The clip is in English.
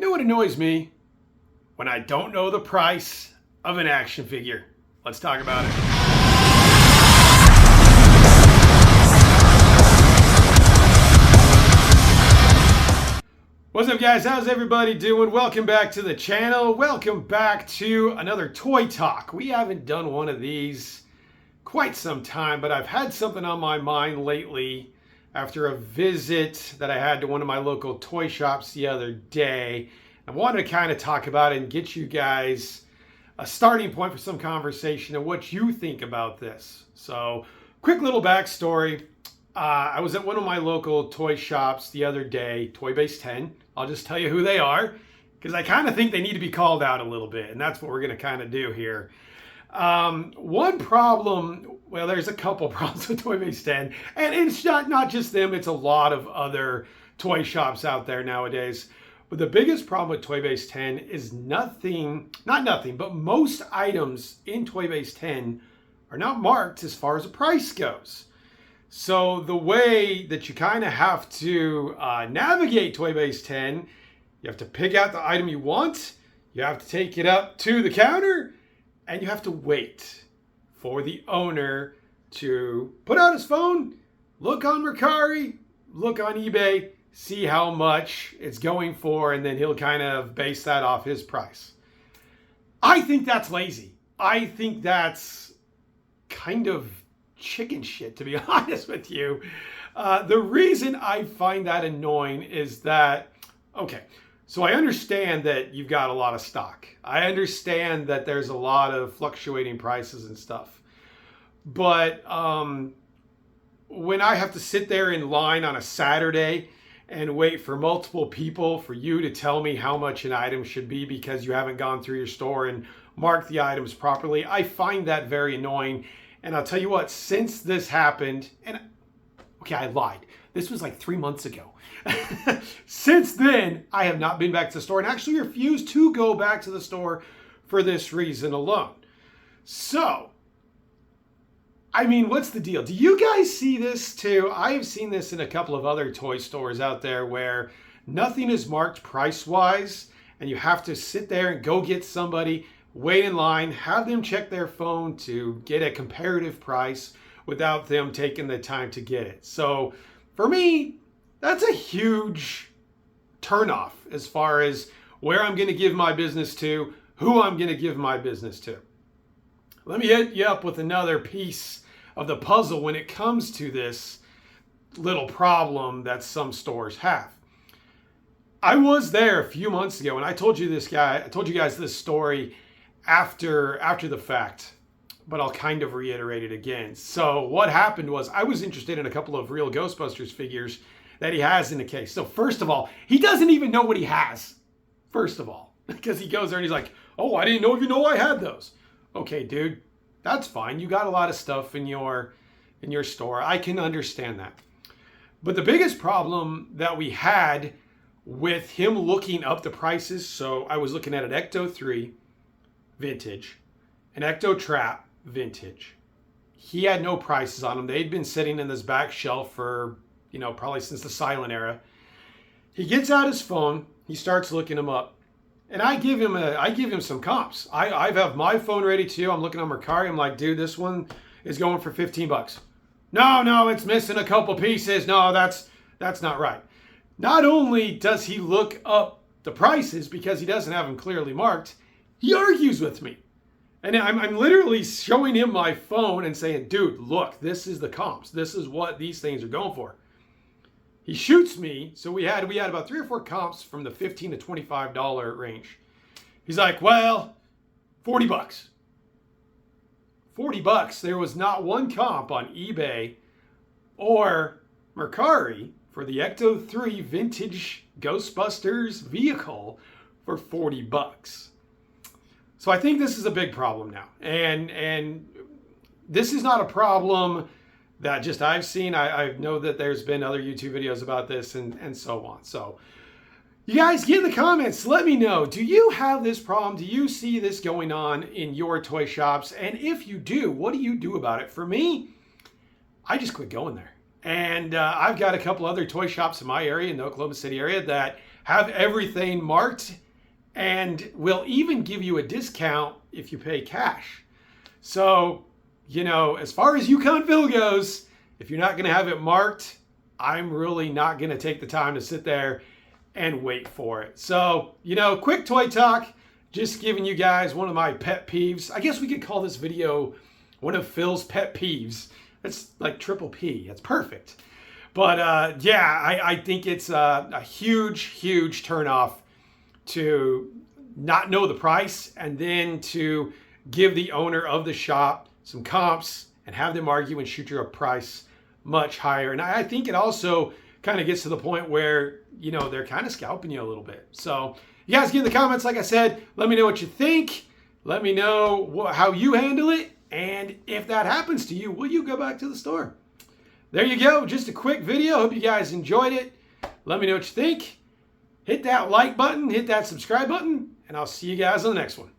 You know what annoys me? When I don't know the price of an action figure. Let's talk about it. What's up, guys? How's everybody doing? Welcome back to the channel. Welcome back to another Toy Talk. We haven't done one of these quite some time, but I've had something on my mind lately after a visit that I had to one of my local toy shops the other day. I wanted to kind of talk about it and get you guys a starting point for some conversation of what you think about this. So, quick little backstory. I was at one of my local toy shops the other day, Toy Base 10. I'll just tell you who they are, because I kind of think they need to be called out a little bit, and that's what we're going to kind of do here. One problem, well, there's a couple problems with Toy Base 10, and it's not just them, it's a lot of other toy shops out there nowadays. But the biggest problem with Toy Base 10 is not nothing, but most items in Toy Base 10 are not marked as far as the price goes. So the way that you kind of have to navigate Toy Base 10, you have to pick out the item you want, you have to take it up to the counter, and you have to wait for the owner to put out his phone, look on Mercari, look on eBay, see how much it's going for, and then he'll kind of base that off his price. I think that's lazy. I think that's kind of chicken shit, to be honest with you. The reason I find that annoying is that, okay, so I understand that you've got a lot of stock. I understand that there's a lot of fluctuating prices and stuff. But when I have to sit there in line on a Saturday and wait for multiple people for you to tell me how much an item should be because you haven't gone through your store and marked the items properly, I find that very annoying. And I'll tell you what, since this happened, and okay, I lied. This was like 3 months ago. Since then, I have not been back to the store and actually refused to go back to the store for this reason alone. So, I mean, what's the deal? Do you guys see this too? I have seen this in a couple of other toy stores out there where nothing is marked price-wise, and you have to sit there and go get somebody, wait in line, have them check their phone to get a comparative price without them taking the time to get it. So for me, that's a huge turnoff as far as where I'm going to give my business to, who I'm going to give my business to. Let me hit you up with another piece of the puzzle when it comes to this little problem that some stores have. I was there a few months ago and I told you guys this story after the fact, but I'll kind of reiterate it again. So what happened was I was interested in a couple of real Ghostbusters figures that he has in the case. So first of all, he doesn't even know what he has. First of all, because he goes there and he's like, "Oh, I didn't even know I had those." Okay, dude, that's fine. You got a lot of stuff in your store. I can understand that. But the biggest problem that we had with him looking up the prices, so I was looking at an Ecto 3 vintage, an Ecto Trap vintage. He had no prices on them. They'd been sitting in this back shelf for, probably since the silent era. He gets out his phone, he starts looking them up, and I give him some comps. I have my phone ready too. I'm looking on Mercari. I'm like, dude, this one is going for $15. No, it's missing a couple pieces. No, that's not right. Not only does he look up the prices because he doesn't have them clearly marked, he argues with me. And I'm literally showing him my phone and saying, dude, look, this is the comps. This is what these things are going for. He shoots me. So we had about 3 or 4 comps from the $15 to $25 range. He's like, well, $40. $40. There was not one comp on eBay or Mercari for the Ecto 3 vintage Ghostbusters vehicle for $40. So I think this is a big problem now. And this is not a problem that just I've seen. I know that there's been other YouTube videos about this and so on. So you guys get in the comments. Let me know. Do you have this problem? Do you see this going on in your toy shops? And if you do, what do you do about it? For me, I just quit going there. And I've got a couple other toy shops in my area, in the Oklahoma City area, that have everything marked, and will even give you a discount if you pay cash. So, you know, as far as Yukonville goes, if you're not going to have it marked, I'm really not going to take the time to sit there and wait for it. So, you know, quick toy talk, just giving you guys one of my pet peeves. I guess we could call this video one of Phil's pet peeves. That's like triple P. That's perfect. But yeah, I think it's a huge, huge turnoff to not know the price and then to give the owner of the shop some comps and have them argue and shoot your price much higher. And I think it also kind of gets to the point where, you know, they're kind of scalping you a little bit. So you guys get in the comments, like I said, let me know what you think. Let me know how you handle it. And if that happens to you, will you go back to the store? There you go. Just a quick video. Hope you guys enjoyed it. Let me know what you think. Hit that like button, hit that subscribe button, and I'll see you guys on the next one.